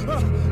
you on.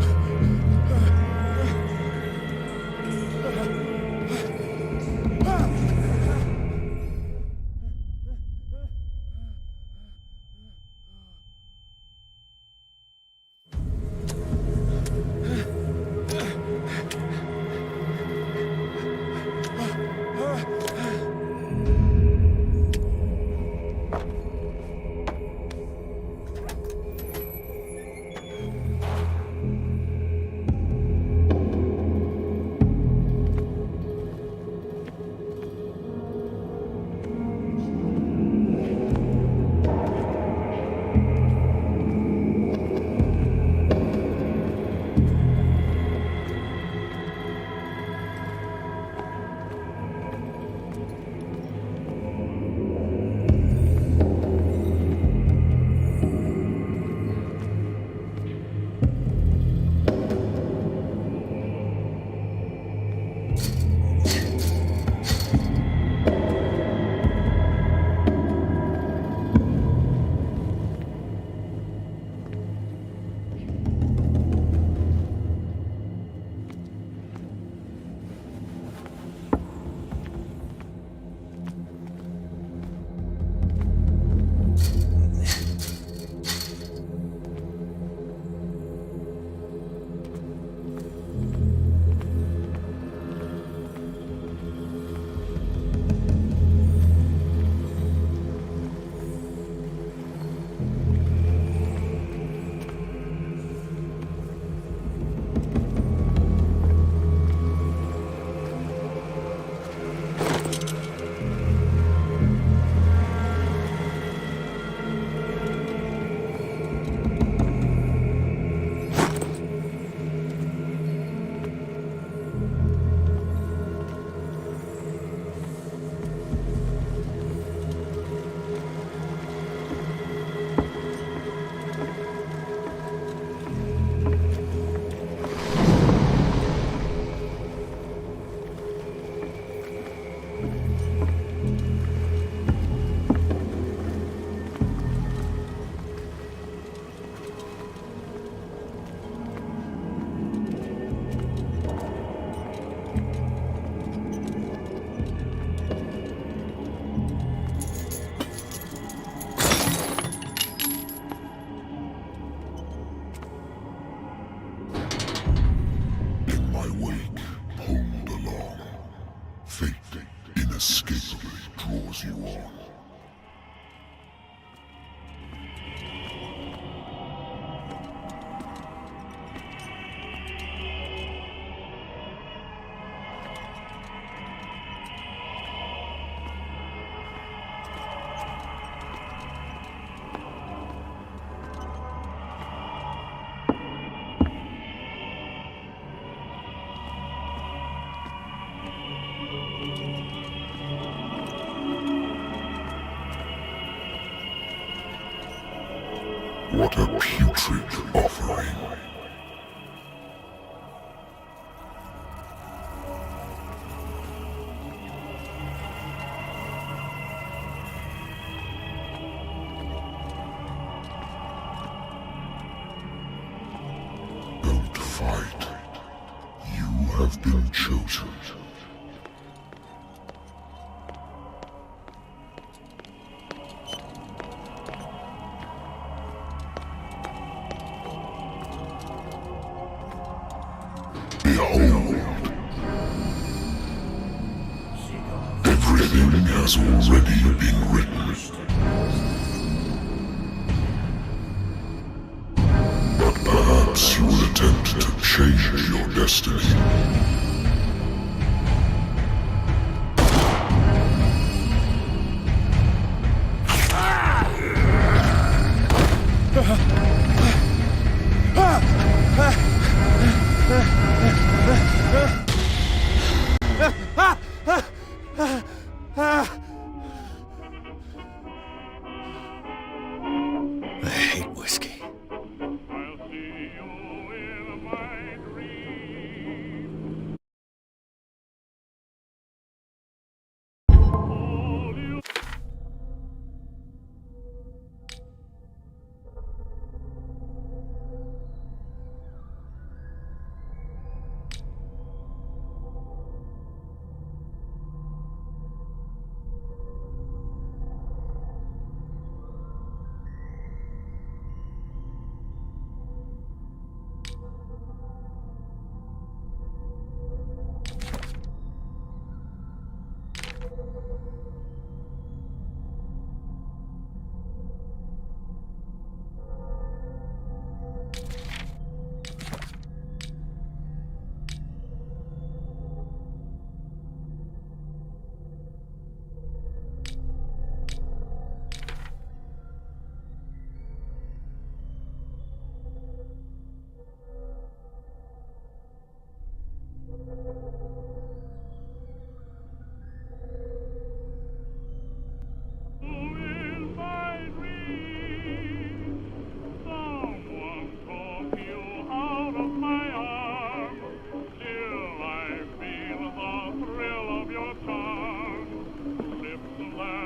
What a putrid offering. Don't fight. You have been chosen. Behold! Everything has already been written. But perhaps you will attempt to change your destiny.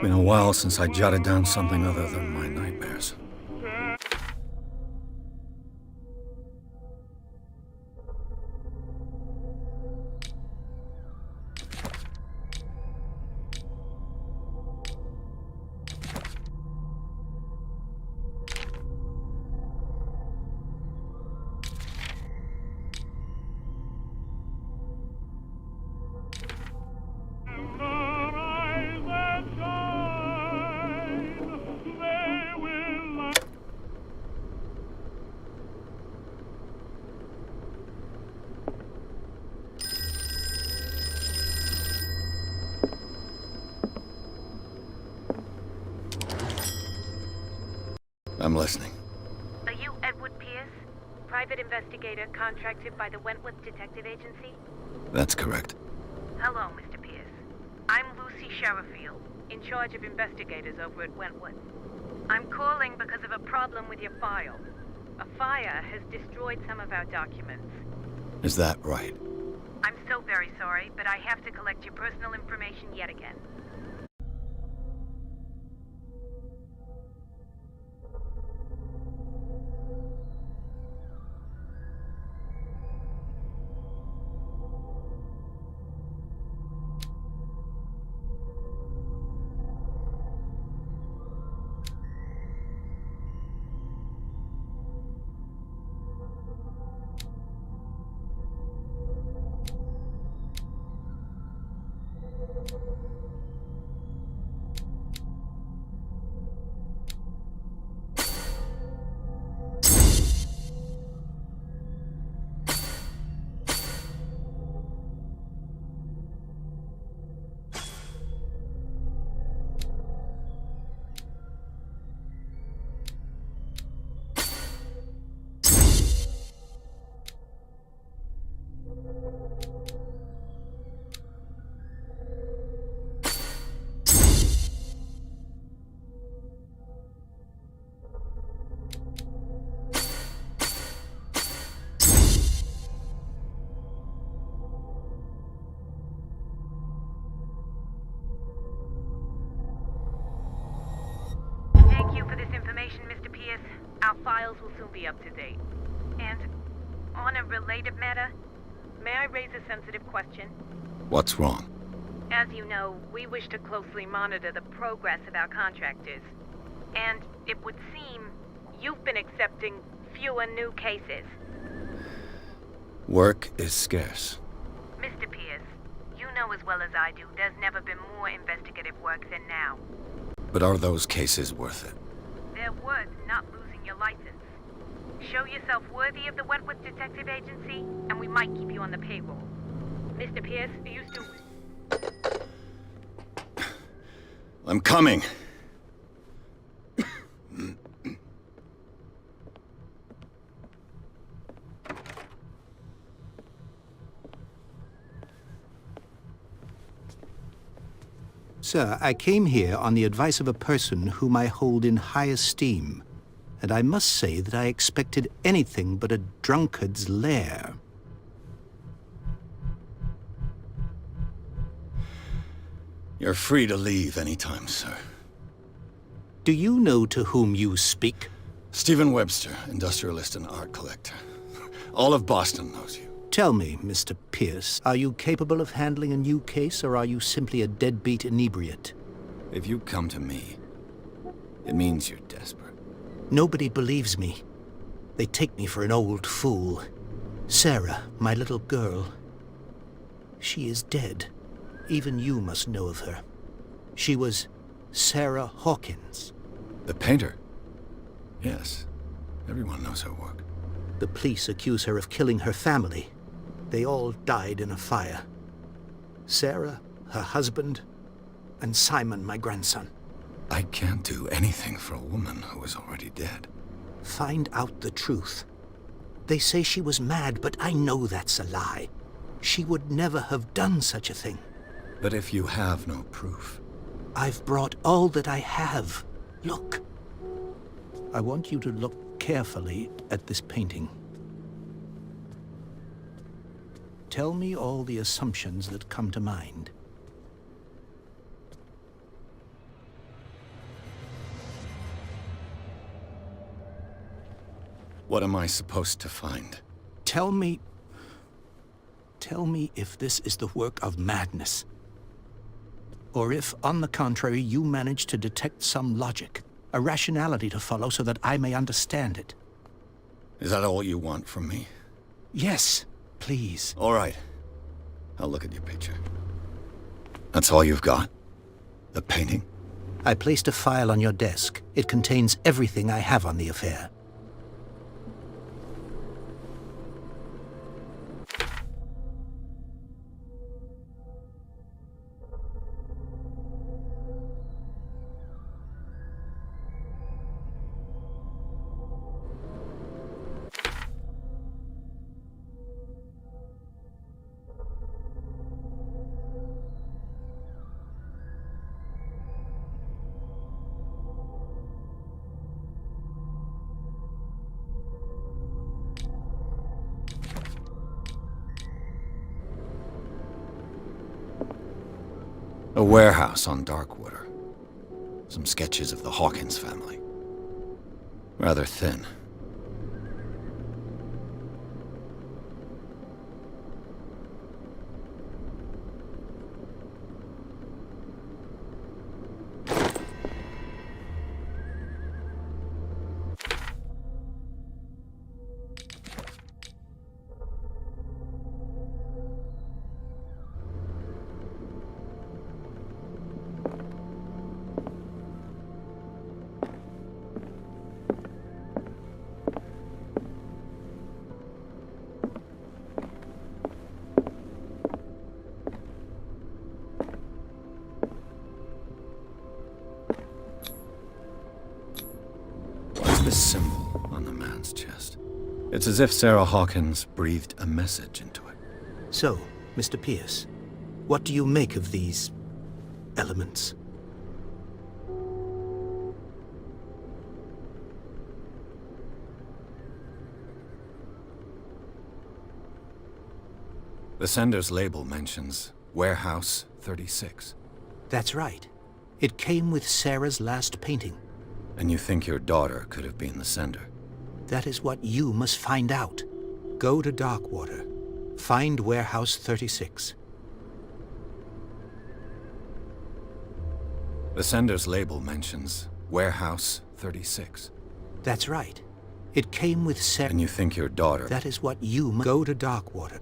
Been a while since I jotted down something other than my nightmares. I'm listening. Are you Edward Pierce? Private investigator contracted by the Wentworth Detective Agency? That's correct. Hello, Mr. Pierce. I'm Lucy Sherifield, in charge of investigators over at Wentworth. I'm calling because of a problem with your file. A fire has destroyed some of our documents. Is that right? I'm so very sorry, but I have to collect your personal information yet again. Thank you for this information, Mr. Pierce. Our files will soon be up to date. And on a related matter, may I raise a sensitive question? What's wrong? As you know, we wish to closely monitor the progress of our contractors. And it would seem you've been accepting fewer new cases. Work is scarce. Mr. Pierce, you know as well as I do, there's never been more investigative work than now. But are those cases worth it? They're worth not losing your license. Show yourself worthy of the Wentworth Detective Agency, and we might keep you on the payroll. Mr. Pierce, are you still... I'm coming. Sir, I came here on the advice of a person whom I hold in high esteem, and I must say that I expected anything but a drunkard's lair. You're free to leave anytime, sir. Do you know to whom you speak? Stephen Webster, industrialist and art collector. All of Boston knows you. Tell me, Mr. Pierce, are you capable of handling a new case, or are you simply a deadbeat inebriate? If you come to me, it means you're desperate. Nobody believes me. They take me for an old fool. Sarah, my little girl, she is dead. Even you must know of her. She was Sarah Hawkins. The painter? Yes. Everyone knows her work. The police accuse her of killing her family. They all died in a fire. Sarah, her husband, and Simon, my grandson. I can't do anything for a woman who is already dead. Find out the truth. They say she was mad, but I know that's a lie. She would never have done such a thing. But if you have no proof... I've brought all that I have. Look. I want you to look carefully at this painting. Tell me all the assumptions that come to mind. What am I supposed to find? Tell me if this is the work of madness. Or if, on the contrary, you manage to detect some logic, a rationality to follow so that I may understand it. Is that all you want from me? Yes, please. All right. I'll look at your picture. That's all you've got? The painting? I placed a file on your desk. It contains everything I have on the affair. A warehouse on Darkwater. Some sketches of the Hawkins family. Rather thin. This symbol on the man's chest. It's as if Sarah Hawkins breathed a message into it. So, Mr. Pierce, what do you make of these elements? The sender's label mentions Warehouse 36. That's right. It came with Sarah's last painting. And you think your daughter could have been the sender? That is what you must find out. Go to Darkwater. Find Warehouse 36. The sender's label mentions Warehouse 36. That's right. It came with Sarah. And you think your daughter... That is what you must... Go to Darkwater.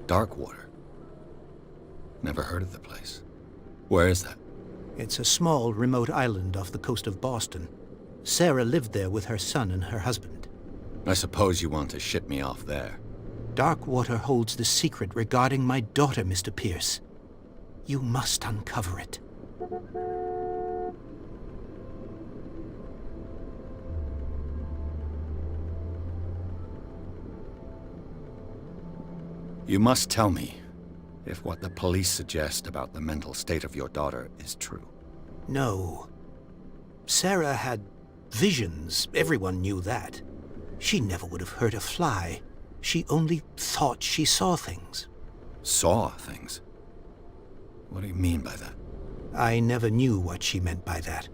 Darkwater? Never heard of the place. Where is that? It's a small, remote island off the coast of Boston. Sarah lived there with her son and her husband. I suppose you want to ship me off there. Darkwater holds the secret regarding my daughter, Mr. Pierce. You must uncover it. You must tell me if what the police suggest about the mental state of your daughter is true. No. Sarah had visions. Everyone knew that. She never would have hurt a fly. She only thought she saw things. Saw things? What do you mean by that? I never knew what she meant by that.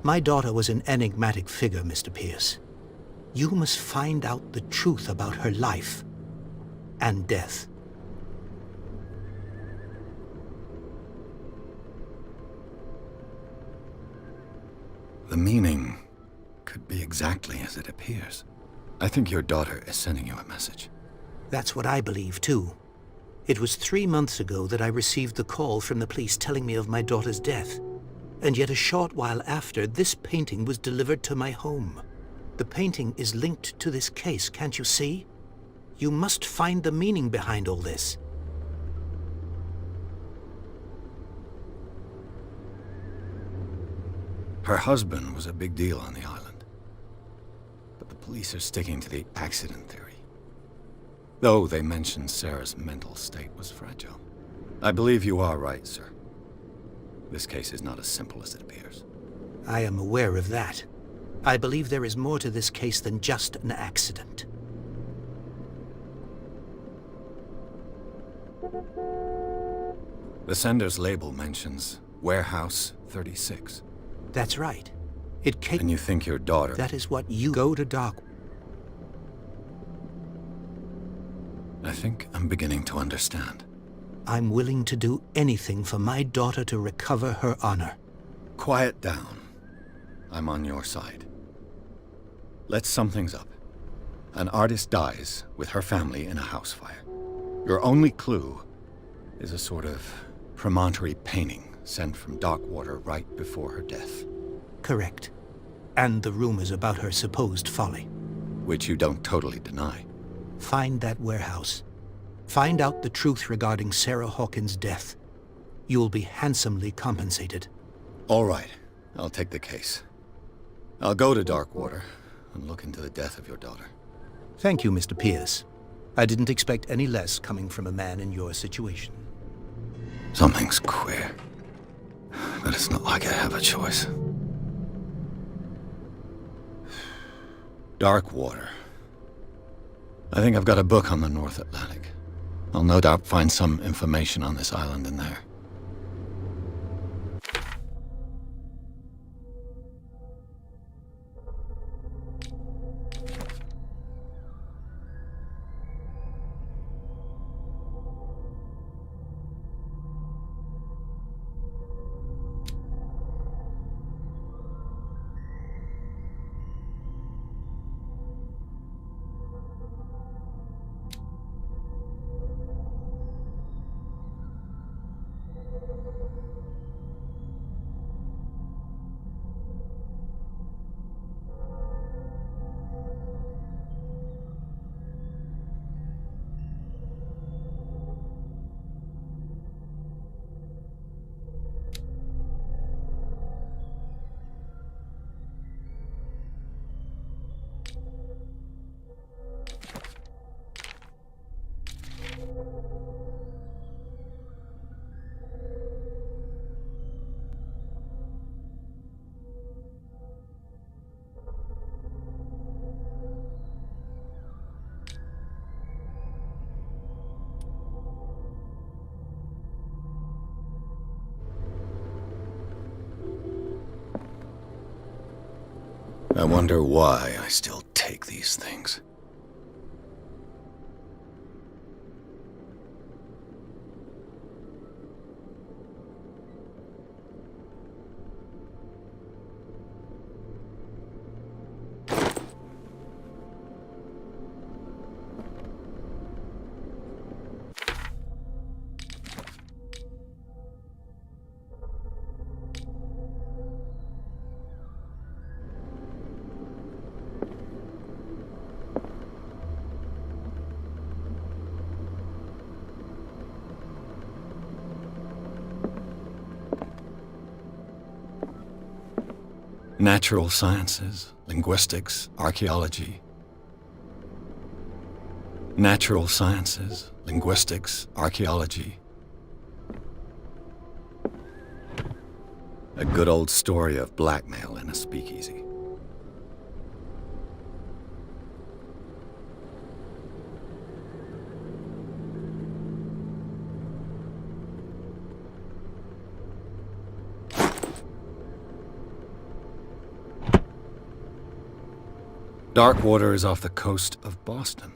My daughter was an enigmatic figure, Mr. Pierce. You must find out the truth about her life and death. The meaning could be exactly as it appears. I think your daughter is sending you a message. That's what I believe, too. It was 3 months ago that I received the call from the police telling me of my daughter's death. And yet a short while after, this painting was delivered to my home. The painting is linked to this case, can't you see? You must find the meaning behind all this. Her husband was a big deal on the island. But the police are sticking to the accident theory. Though they mentioned Sarah's mental state was fragile. I believe you are right, sir. This case is not as simple as it appears. I am aware of that. I believe there is more to this case than just an accident. The sender's label mentions Warehouse 36. That's right. It came... And you think your daughter... That is what you go to Dark... I think I'm beginning to understand. I'm willing to do anything for my daughter to recover her honor. Quiet down. I'm on your side. Let's sum things up. An artist dies with her family in a house fire. Your only clue is a sort of promontory painting sent from Darkwater right before her death. Correct. And the rumors about her supposed folly. Which you don't totally deny. Find that warehouse. Find out the truth regarding Sarah Hawkins' death. You'll be handsomely compensated. All right. I'll take the case. I'll go to Darkwater and look into the death of your daughter. Thank you, Mr. Pierce. I didn't expect any less coming from a man in your situation. Something's queer. But it's not like I have a choice. Darkwater. I think I've got a book on the North Atlantic. I'll no doubt find some information on this island in there. I wonder why I still take these things. Natural sciences, linguistics, archaeology. Natural sciences, linguistics, archaeology. A good old story of blackmail in a speakeasy. Darkwater is off the coast of Boston,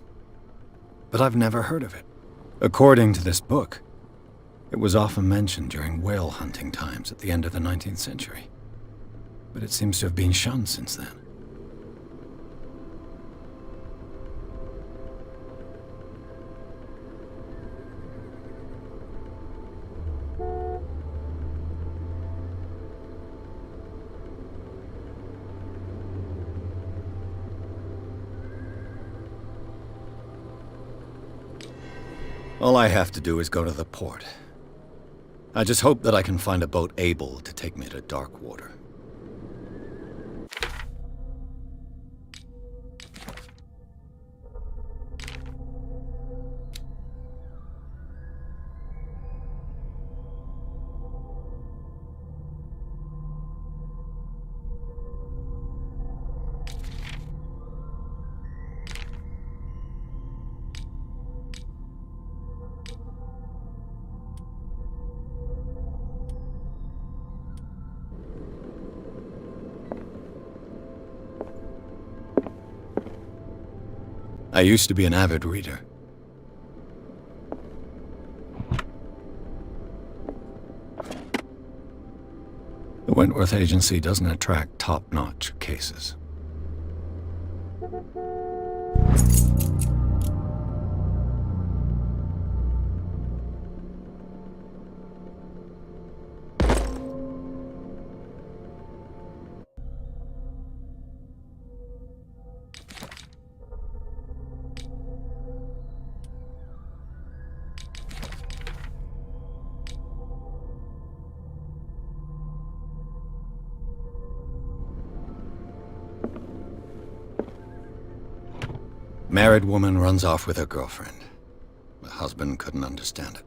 but I've never heard of it. According to this book, it was often mentioned during whale hunting times at the end of the 19th century, but it seems to have been shunned since then. All I have to do is go to the port. I just hope that I can find a boat able to take me to Darkwater. I used to be an avid reader. The Wentworth Agency doesn't attract top-notch cases. Married woman runs off with her girlfriend. The husband couldn't understand it.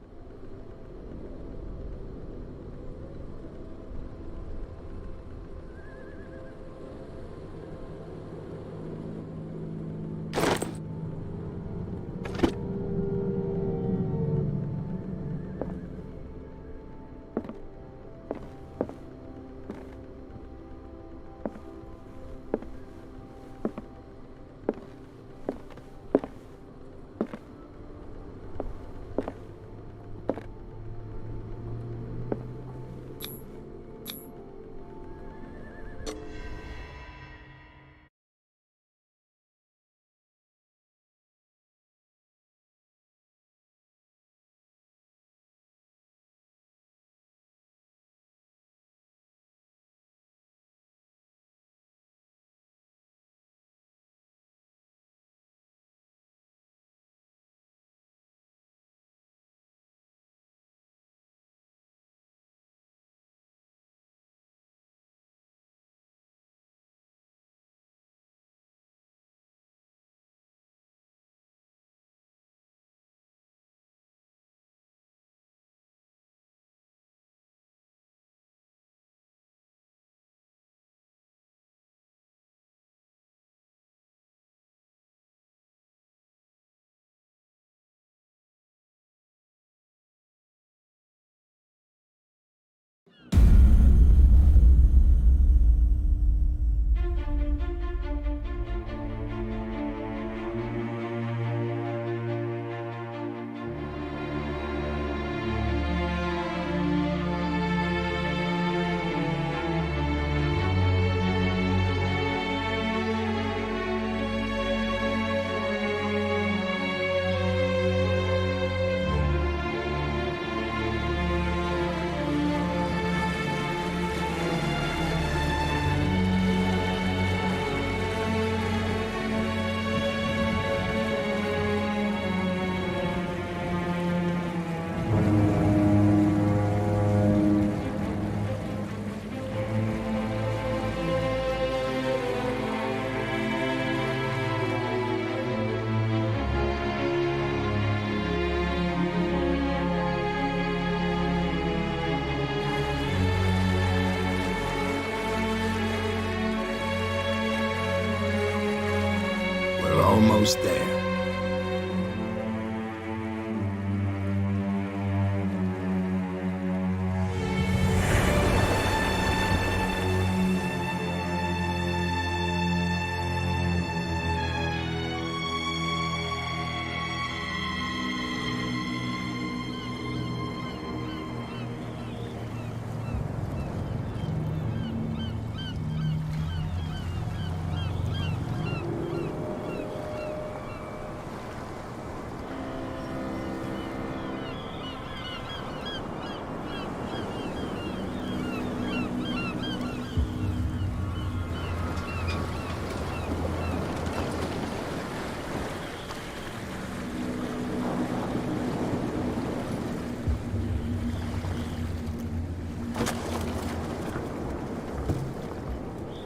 Almost there.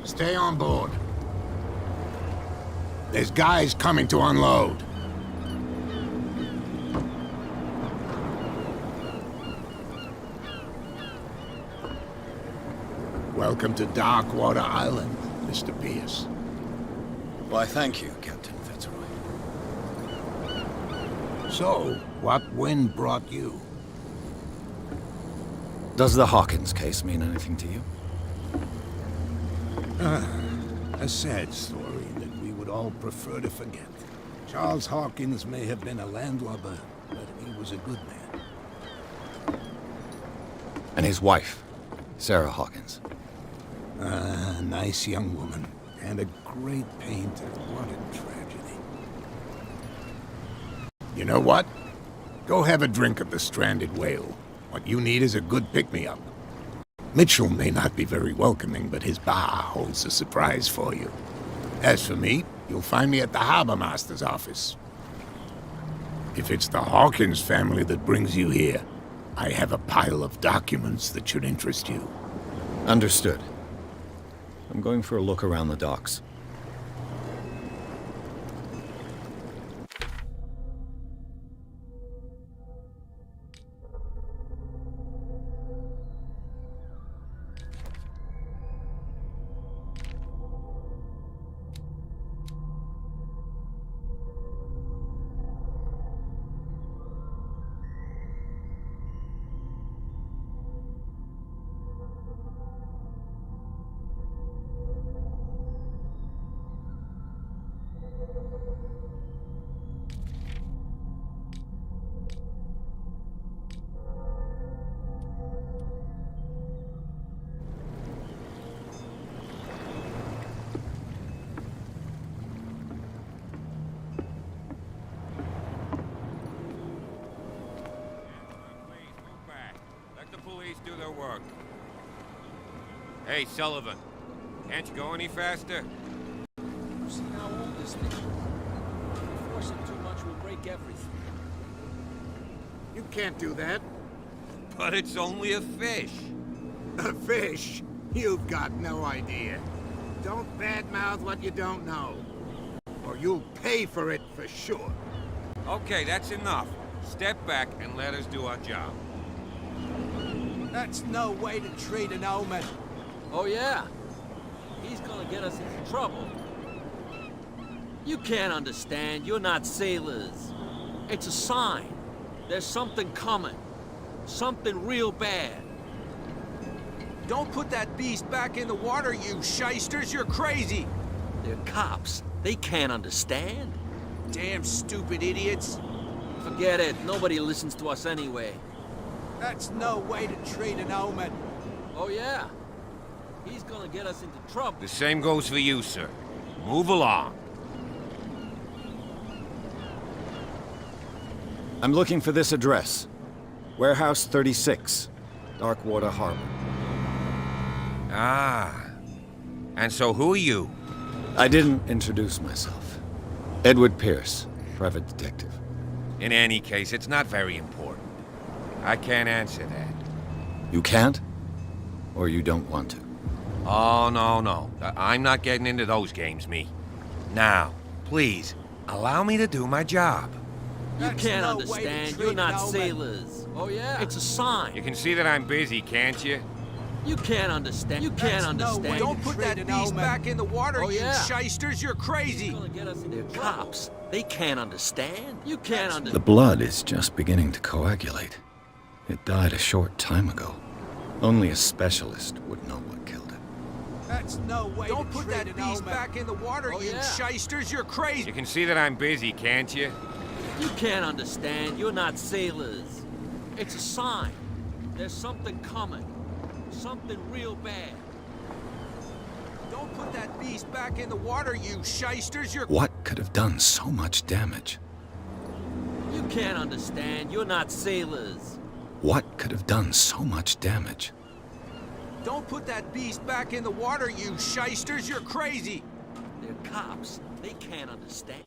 Stay on board. There's guys coming to unload. Welcome to Darkwater Island, Mr. Pierce. Why, thank you, Captain Fitzroy. So, what wind brought you? Does the Hawkins case mean anything to you? A sad story that we would all prefer to forget. Charles Hawkins may have been a landlubber, but he was a good man. And his wife, Sarah Hawkins. A nice young woman, and a great painter. What a tragedy. You know what? Go have a drink of the Stranded Whale. What you need is a good pick-me-up. Mitchell may not be very welcoming, but his bar holds a surprise for you. As for me, you'll find me at the Harbor Master's office. If it's the Hawkins family that brings you here, I have a pile of documents that should interest you. Understood. I'm going for a look around the docks. Do their work. Hey, Sullivan, can't you go any faster? See how old this thing is. If we force it too much, we'll break everything. You can't do that. But it's only a fish. A fish? You've got no idea. Don't badmouth what you don't know, or you'll pay for it for sure. Okay, that's enough. Step back and let us do our job. That's no way to treat an omen. Oh, yeah? He's gonna get us into trouble. You can't understand. You're not sailors. It's a sign. There's something coming. Something real bad. Don't put that beast back in the water, you shysters! You're crazy! They're cops. They can't understand. Damn stupid idiots! Forget it. Nobody listens to us anyway. That's no way to treat an omen. Oh, yeah? He's gonna get us into trouble. The same goes for you, sir. Move along. I'm looking for this address. Warehouse 36, Darkwater Harbor. Ah. And so who are you? I didn't introduce myself. Edward Pierce, private detective. In any case, it's not very important. I can't answer that. You can't? Or you don't want to? Oh, no. I'm not getting into those games, me. Now, please, allow me to do my job. You can't understand. You're not sailors. Oh, yeah? It's a sign. You can see that I'm busy, can't you? You can't understand. You can't understand. Don't put that beast back in the water, Oh, you yeah? shysters! You're crazy! Gonna get us into cops. They can't understand. You can't understand. The blood is just beginning to coagulate. It died a short time ago. Only a specialist would know what killed it. That's no way Don't to put treat that an beast omen. back in the water, Oh, you yeah? shysters! You're crazy! You can see that I'm busy, can't you? You can't understand. You're not sailors. It's a sign. There's something coming. Something real bad. Don't put that beast back in the water, you shysters! You're... What could have done so much damage? You can't understand. You're not sailors. What could have done so much damage? Don't put that beast back in the water, you shysters! You're crazy! They're cops. They can't understand.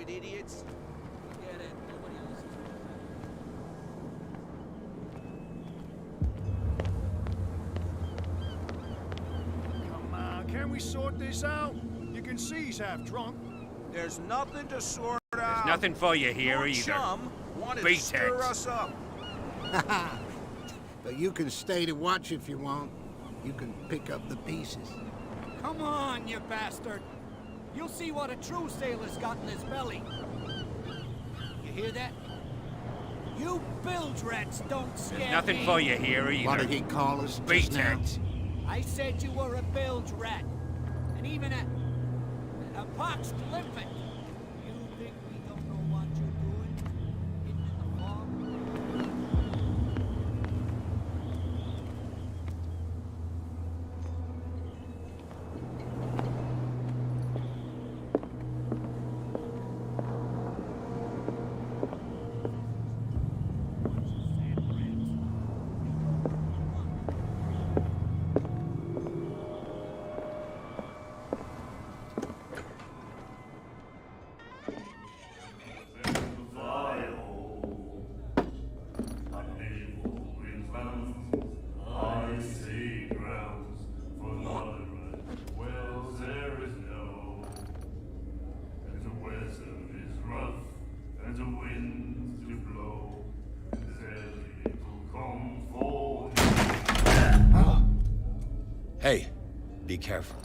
stupid idiots. Forget it. Nobody listens to Come on, can we sort this out? You can see he's half drunk. There's nothing to sort out. There's nothing for you here Your either. chum wanted Beat to stir it. us up. But you can stay to watch if you want. You can pick up the pieces. Come on, you bastard. You'll see what a true sailor's got in his belly. You hear that? You bilge rats don't scare There's nothing me. for you here either. What did he call us just Beat now? it. I said you were a bilge rat. And even a poxed limpet. You think we don't know what you're doing? Hidden in the fog? Hey, be careful.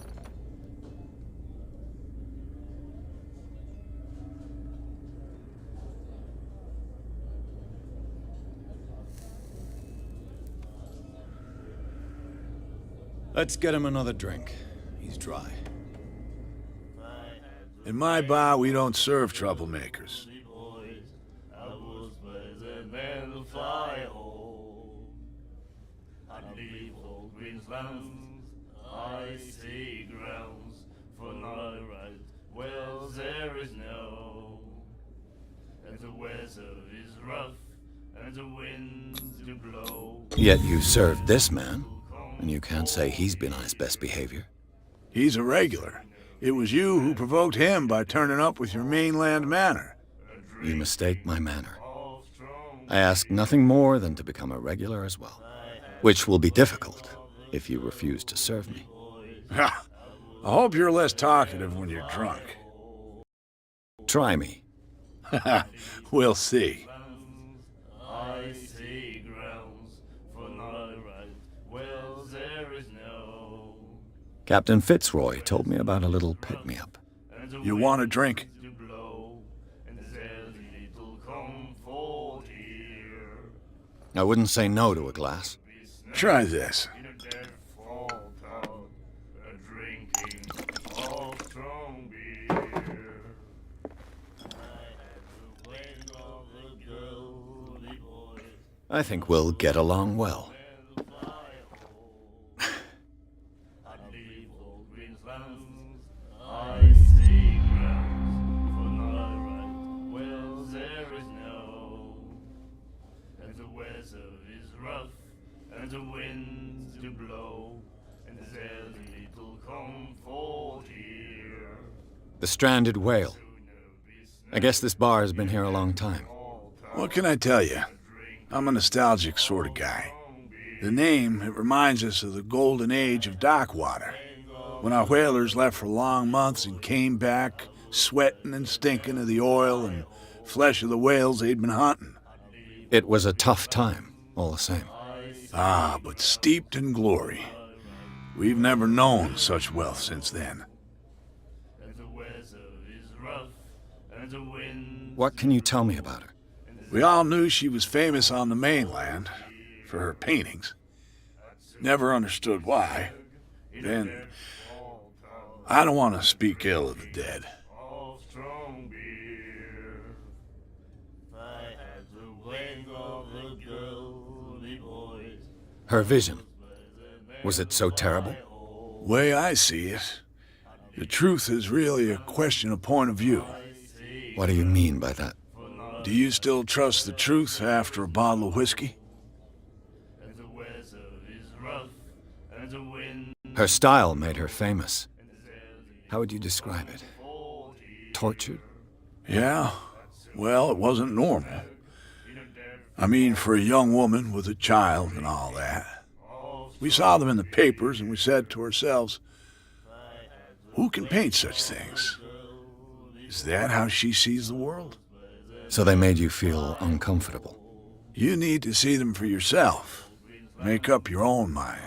Let's get him another drink. He's dry. In my bar, we don't serve troublemakers. I see grounds for no right. Well, there is no. And the weather is rough, and the winds do blow. Yet you served this man, and you can't say he's been on his best behavior. He's a regular. It was you who provoked him by turning up with your mainland manner. You mistake my manner. I ask nothing more than to become a regular as well, which will be difficult if you refuse to serve me. I hope you're less talkative when you're drunk. Try me. We'll see. I see grounds for no right. Well, there is no. Captain Fitzroy told me about a little pick-me-up. You want a drink? I wouldn't say no to a glass. Try this. I think we'll get along well. And the winds do blow, and there's little comfort here. The stranded whale. I guess this bar has been here a long time. What can I tell you? I'm a nostalgic sort of guy. The name, it reminds us of the golden age of dock water, when our whalers left for long months and came back sweating and stinking of the oil and flesh of the whales they'd been hunting. It was a tough time, all the same. Ah, but steeped in glory. We've never known such wealth since then. What can you tell me about her? We all knew she was famous on the mainland for her paintings. Never understood why. Then, I don't want to speak ill of the dead. Her vision. Was it so terrible? Way I see it, the truth is really a question of point of view. What do you mean by that? Do you still trust the truth after a bottle of whiskey? Her style made her famous. How would you describe it? Tortured? Yeah? Well, it wasn't normal. I mean, for a young woman with a child and all that. We saw them in the papers and we said to ourselves, who can paint such things? Is that how she sees the world? So they made you feel uncomfortable? You need to see them for yourself. Make up your own mind.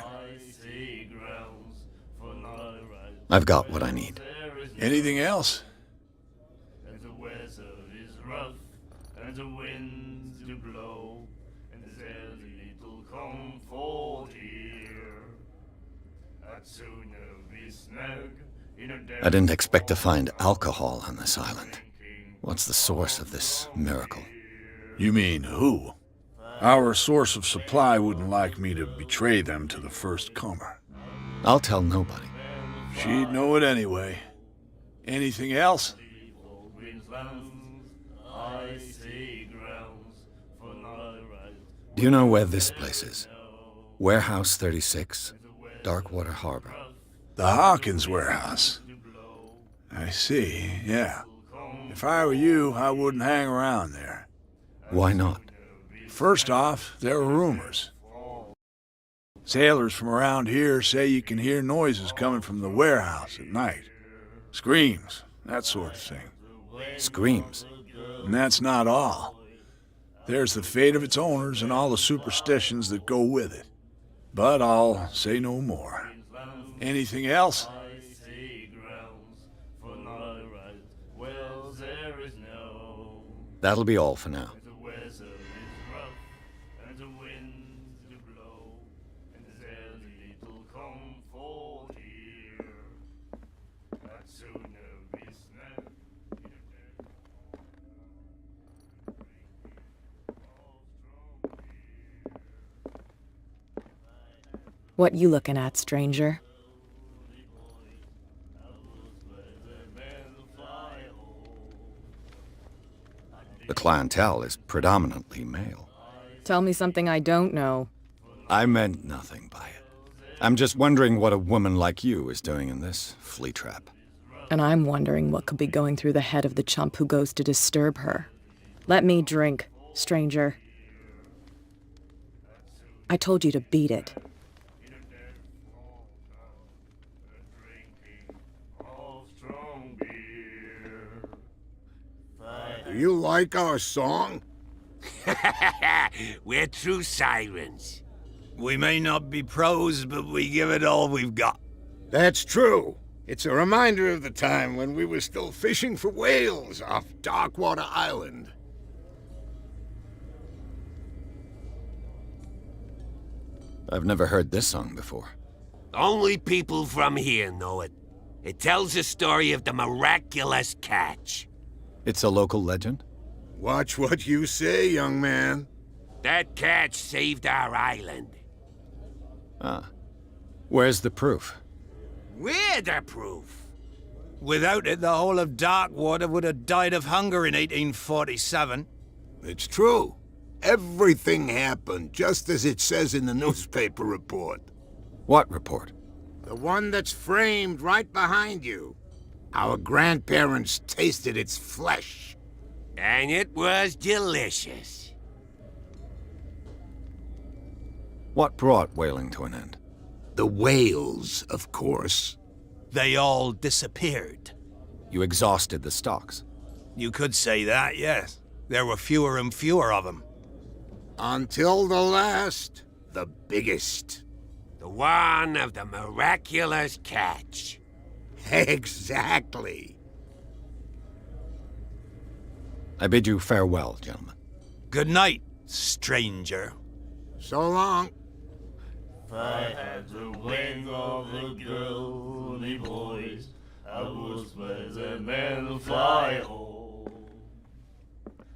I've got what I need. Anything else? And the weather is rough, and the winds do blow, and there's little comfort here. I'd sooner be snug in a I didn't expect to find alcohol on this island. What's the source of this miracle? You mean who? Our source of supply wouldn't like me to betray them to the first comer. I'll tell nobody. She'd know it anyway. Anything else? Do you know where this place is? Warehouse 36, Darkwater Harbor. The Hawkins warehouse. I see, yeah. If I were you, I wouldn't hang around there. Why not? First off, there are rumors. Sailors from around here say you can hear noises coming from the warehouse at night. Screams, that sort of thing. Screams? And that's not all. There's the fate of its owners and all the superstitions that go with it. But I'll say no more. Anything else? That'll be all for now. What you looking at, stranger? The clientele is predominantly male. Tell me something I don't know. I meant nothing by it. I'm just wondering what a woman like you is doing in this flea trap. And I'm wondering what could be going through the head of the chump who goes to disturb her. Let me drink, stranger. I told you to beat it. Do you like our song? We're true sirens. We may not be pros, but we give it all we've got. That's true. It's a reminder of the time when we were still fishing for whales off Darkwater Island. I've never heard this song before. Only people from here know it. It tells the story of the miraculous catch. It's a local legend? Watch what you say, young man. That catch saved our island. Ah. Where's the proof? We're the proof. Without it, the whole of Darkwater would have died of hunger in 1847. It's true. Everything happened just as it says in the newspaper report. What report? The one that's framed right behind you. Our grandparents tasted its flesh. And it was delicious. What brought whaling to an end? The whales, of course. They all disappeared. You exhausted the stocks. You could say that, yes. There were fewer and fewer of them. Until the last, the biggest. The one of the miraculous catch. Exactly. I bid you farewell, gentlemen. Good night, stranger. So long. If I had the wings of the girly boys, I would spread them and fly home.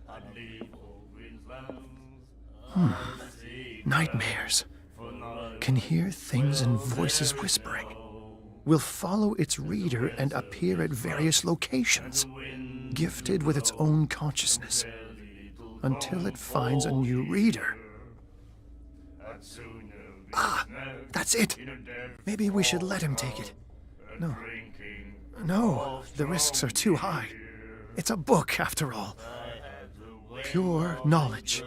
I'd leave all Queensland. Nightmares. Can hear things and voices whispering. Will follow its reader and appear at various locations, gifted with its own consciousness, until it finds a new reader. Ah, that's it. Maybe we should let him take it. No. No, the risks are too high. It's a book, after all. Pure knowledge.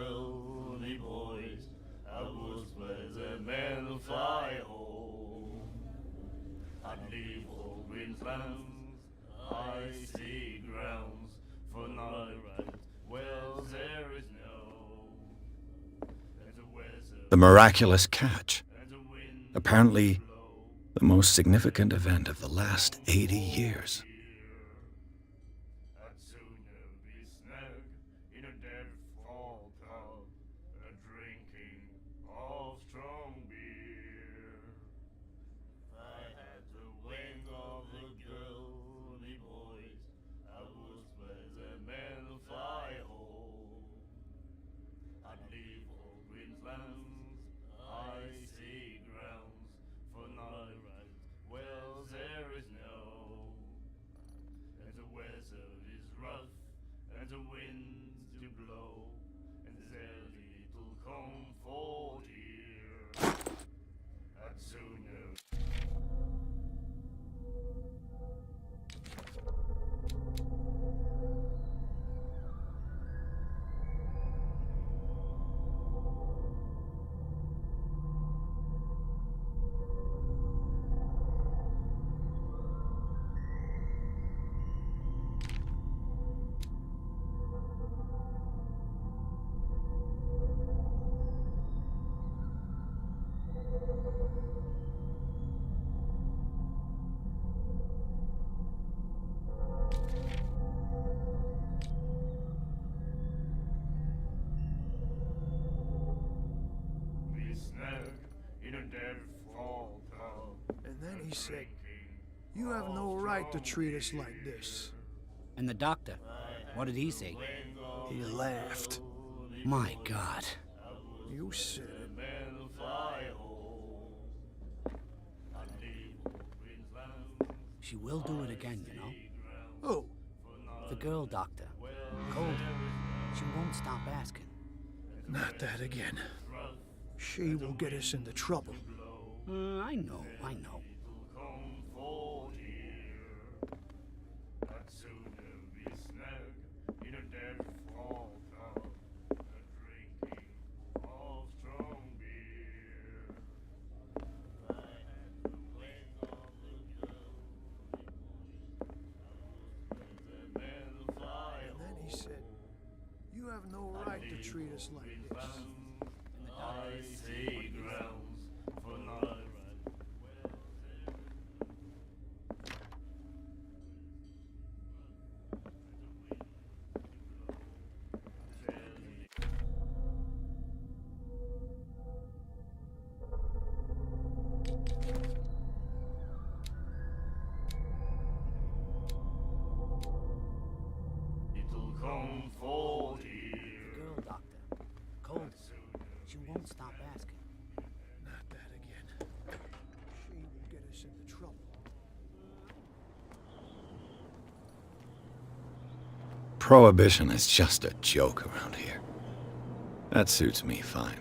The miraculous catch. Apparently, the most significant event of the last 80 years. And then he said, "You have no right to treat us like this." And the doctor, what did he say? He laughed. My God. You said it. She will do it again, you know? Oh, The girl doctor. Cold. She won't stop asking. not that again. She will get us into trouble. I know. And then he said, "You have no right to treat us like this." Girl doctor. Cold. She won't stop asking. Not that again. She will get us into trouble. Prohibition is just a joke around here. That suits me fine.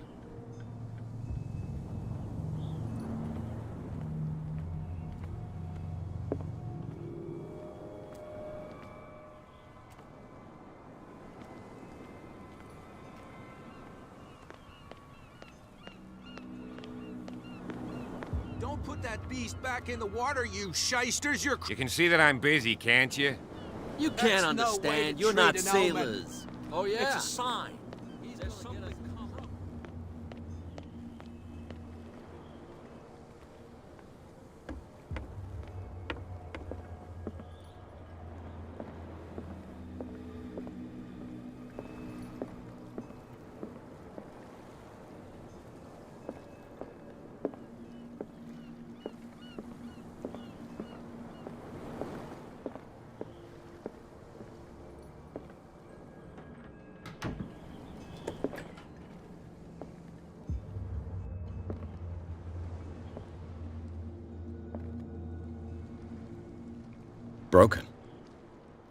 Don't put that beast back in the water, you shysters! You're You can see that I'm busy, can't you? You can't That's no way to understand. You're treat not an omen. sailors. Oh, yeah? It's a sign. There's something coming. Broken.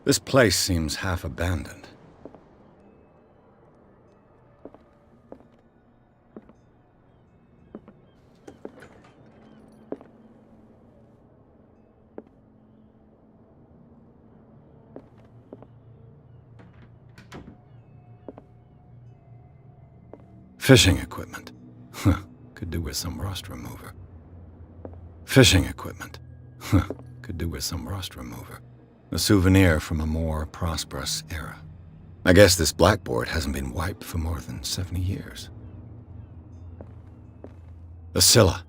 This place seems half abandoned. Fishing equipment. Huh. Could do with some rust remover. Fishing equipment. Huh. Could do with some rust remover. A souvenir from a more prosperous era. I guess this blackboard hasn't been wiped for more than 70 years. The Scylla.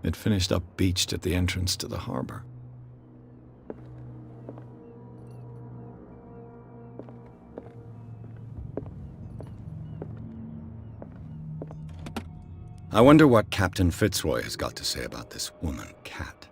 It finished up beached at the entrance to the harbor. I wonder what Captain Fitzroy has got to say about this woman cat.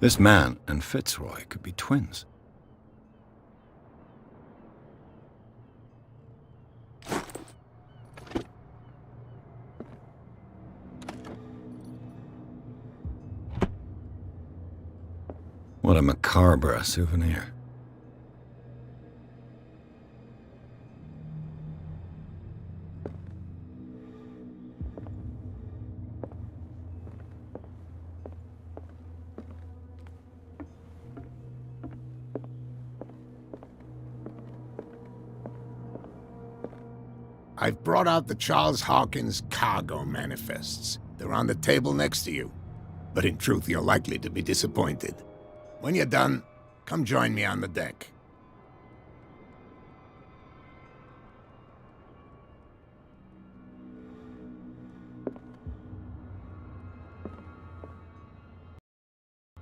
This man and Fitzroy could be twins. What a macabre souvenir. I've brought out the Charles Hawkins cargo manifests. They're on the table next to you. But in truth, you're likely to be disappointed. When you're done, come join me on the deck.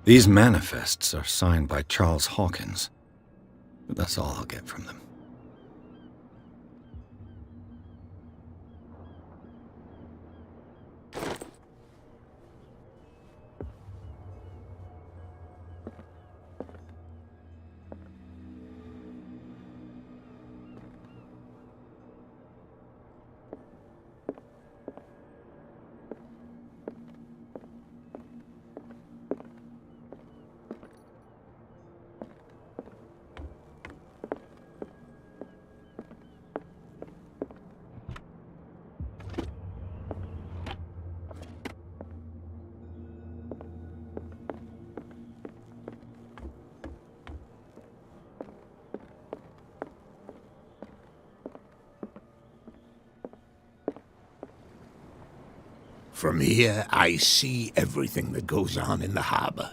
These manifests are signed by Charles Hawkins, but that's all I'll get from them. From here, I see everything that goes on in the harbor.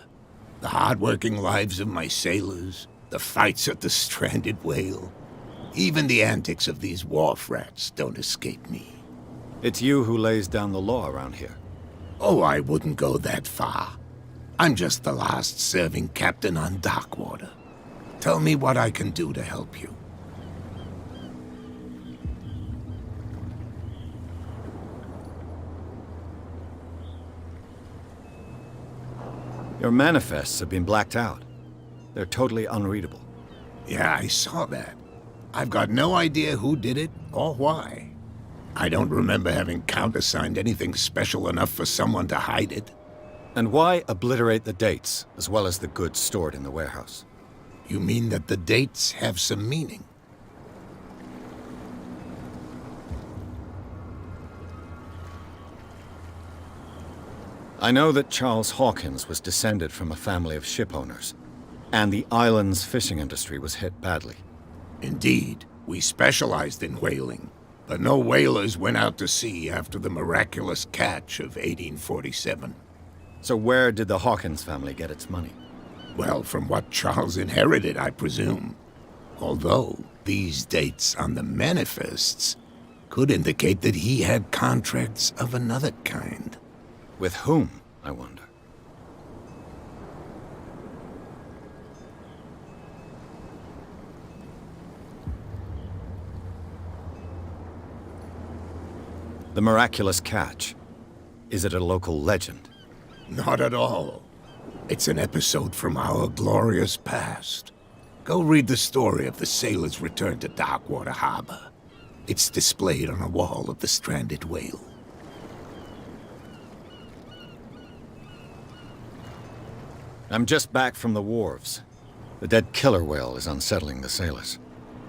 The hard-working lives of my sailors, the fights at the stranded whale. Even the antics of these wharf rats don't escape me. It's you who lays down the law around here. Oh, I wouldn't go that far. I'm just the last serving captain on Darkwater. Tell me what I can do to help you. Your manifests have been blacked out. They're totally unreadable. Yeah, I saw that. I've got no idea who did it or why. I don't remember having countersigned anything special enough for someone to hide it. And why obliterate the dates, as well as the goods stored in the warehouse? You mean that the dates have some meaning? I know that Charles Hawkins was descended from a family of ship owners, and the island's fishing industry was hit badly. Indeed, we specialized in whaling, but no whalers went out to sea after the miraculous catch of 1847. So where did the Hawkins family get its money? Well, from what Charles inherited, I presume. Although, these dates on the manifests could indicate that he had contracts of another kind. With whom, I wonder? The miraculous catch. Is it a local legend? Not at all. It's an episode from our glorious past. Go read the story of the sailor's return to Darkwater Harbor. It's displayed on a wall of the stranded whale. I'm just back from the wharves. The dead killer whale is unsettling the sailors.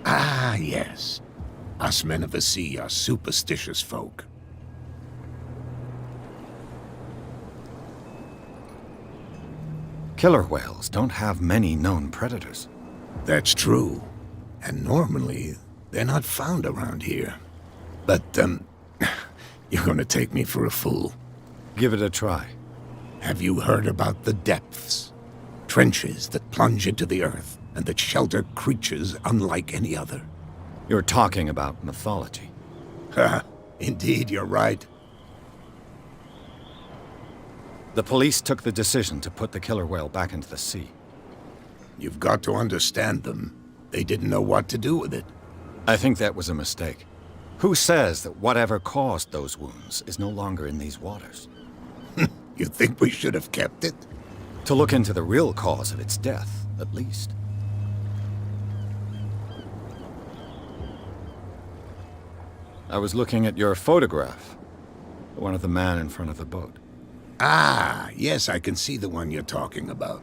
Ah, yes. Us men of the sea are superstitious folk. Killer whales don't have many known predators. That's true. And normally, they're not found around here. But, you're gonna take me for a fool. Give it a try. Have you heard about the depths? Trenches that plunge into the earth and that shelter creatures unlike any other. You're talking about mythology. Ha! Indeed, you're right. The police took the decision to put the killer whale back into the sea. You've got to understand them. They didn't know what to do with it. I think that was a mistake. Who says that whatever caused those wounds is no longer in these waters? You think we should have kept it? To look into the real cause of its death, at least. I was looking at your photograph. The one of the man in front of the boat. Ah, yes, I can see the one you're talking about.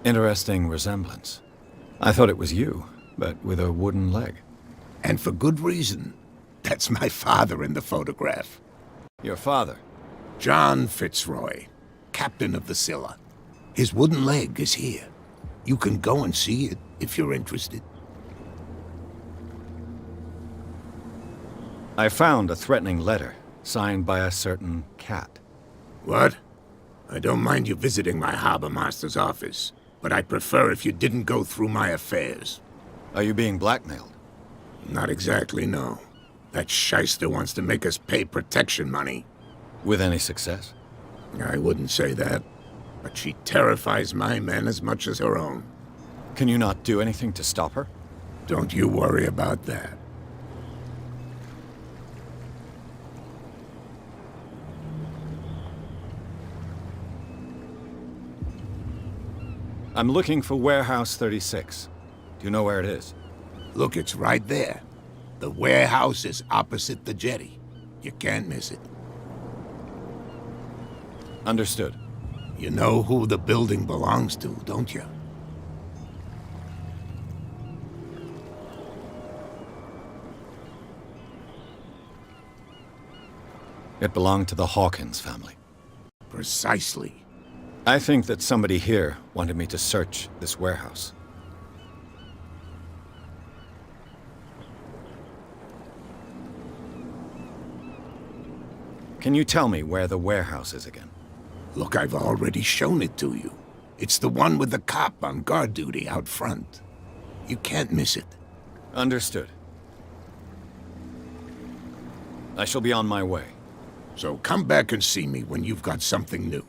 Interesting resemblance. I thought it was you, but with a wooden leg. And for good reason. That's my father in the photograph. Your father? John Fitzroy, captain of the Scylla. His wooden leg is here. You can go and see it if you're interested. I found a threatening letter, signed by a certain cat. What? I don't mind you visiting my harbor master's office, but I'd prefer if you didn't go through my affairs. Are you being blackmailed? Not exactly, no. That shyster wants to make us pay protection money. With any success? I wouldn't say that, but she terrifies my men as much as her own. Can you not do anything to stop her? Don't you worry about that. I'm looking for Warehouse 36. Do you know where it is? Look, it's right there. The warehouse is opposite the jetty. You can't miss it. Understood. You know who the building belongs to, don't you? It belonged to the Hawkins family. Precisely. I think that somebody here wanted me to search this warehouse. Can you tell me where the warehouse is again? Look, I've already shown it to you. It's the one with the cop on guard duty out front. You can't miss it. Understood. I shall be on my way. So come back and see me when you've got something new.